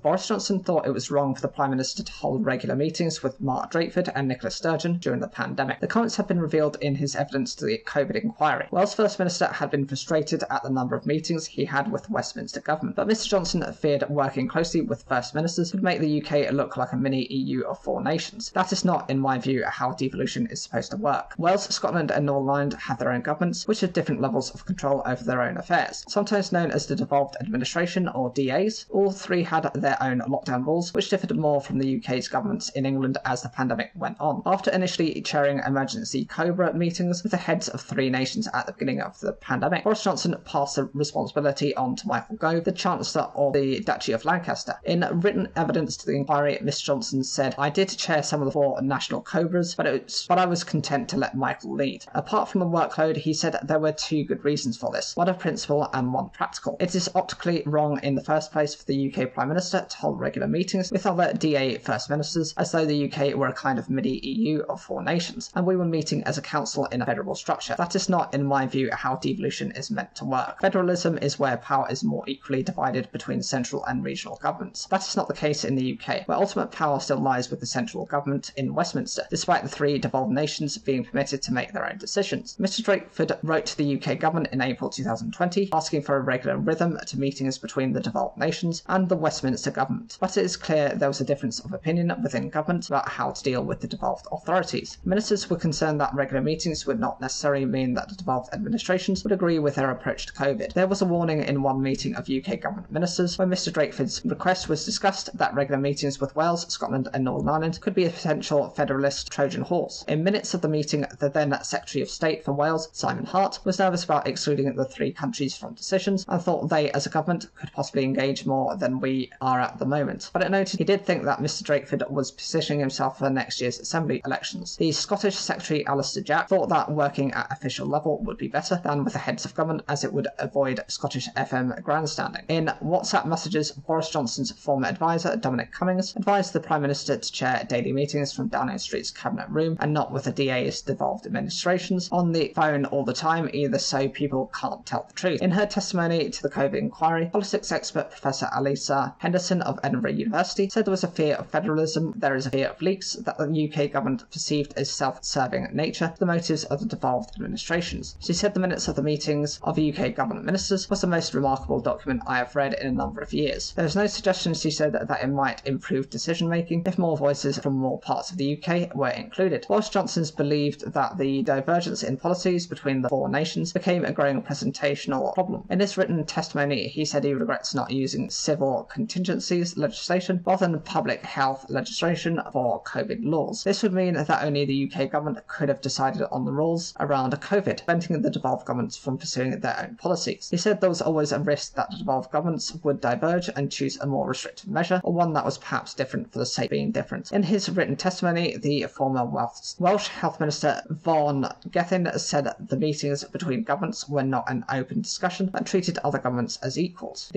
Boris Johnson thought it was wrong for the Prime Minister to hold regular meetings with Mark Drakeford and Nicola Sturgeon during the pandemic. The comments have been revealed in his evidence to the COVID inquiry. Wales First Minister had been frustrated at the number of meetings he had with the Westminster government, but Mr Johnson feared working closely with First Ministers would make the UK look like a mini EU of 4 nations. That is not, in my view, how devolution is supposed to work. Wales, Scotland and Northern Ireland have their own governments, which have different levels of control over their own affairs. Sometimes known as the devolved administration, or DAs, all three had their own lockdown rules, which differed more from the UK's governments in England as the pandemic went on. After initially chairing emergency COBRA meetings with the heads of 3 nations at the beginning of the pandemic, Boris Johnson passed the responsibility on to Michael Gove, the Chancellor of the Duchy of Lancaster. In written evidence to the inquiry, Mr Johnson said, "I did chair some of the 4 national COBRAs, but I was content to let Michael lead." Apart from the workload, he said there were 2 good reasons for this, one of principle and one practical. It is optically wrong in the first place for the UK Prime Minister to hold regular meetings with other DA First Ministers as though the UK were a kind of mini EU of 4 nations, and we were meeting as a council in a federal structure. That is not, in my view, how devolution is meant to work. Federalism is where power is more equally divided between central and regional governments. That is not the case in the UK, where ultimate power still lies with the central government in Westminster, despite the 3 devolved nations being permitted to make their own decisions. Mr Drakeford wrote to the UK government in April 2020 asking for a regular rhythm to meetings between the devolved nations and the Westminster government, but it is clear there was a difference of opinion within government about how to deal with the devolved authorities. Ministers were concerned that regular meetings would not necessarily mean that the devolved administrations would agree with their approach to COVID. There was a warning in one meeting of UK government ministers when Mr Drakeford's request was discussed that regular meetings with Wales, Scotland and Northern Ireland could be a potential federalist Trojan horse. In minutes of the meeting, the then Secretary of State for Wales, Simon Hart, was nervous about excluding the 3 countries from decisions and thought they, as a government, could possibly engage more than we are at the moment. But it noted he did think that Mr Drakeford was positioning himself for next year's Assembly elections. The Scottish Secretary Alistair Jack thought that working at official level would be better than with the heads of government, as it would avoid Scottish FM grandstanding. In WhatsApp messages, Boris Johnson's former advisor, Dominic Cummings, advised the Prime Minister to chair daily meetings from Downing Street's Cabinet Room and not with the DA's devolved administrations on the phone all the time, either, so people can't tell the truth. In her testimony to the COVID inquiry, politics expert Professor Alisa Henderson of Edinburgh University said there was a fear of federalism, there is a fear of leaks that the UK government perceived as self-serving nature to the motives of the devolved administrations. She said the minutes of the meetings of UK government ministers was the most remarkable document I have read in a number of years. There was no suggestion, she said, that it might improve decision-making if more voices from more parts of the UK were included. Boris Johnson believed that the divergence in policies between the 4 nations became a growing presentational problem. In his written testimony, he said he regrets not using civil contingencies legislation rather than public health legislation for COVID laws. This would mean that only the UK government could have decided on the rules around COVID, preventing the devolved governments from pursuing their own policies. He said there was always a risk that the devolved governments would diverge and choose a more restrictive measure, or one that was perhaps different for the sake of being different. In his written testimony, the former Welsh Health Minister Vaughan Gething said the meetings between governments were not an open discussion and treated other governments as equals. The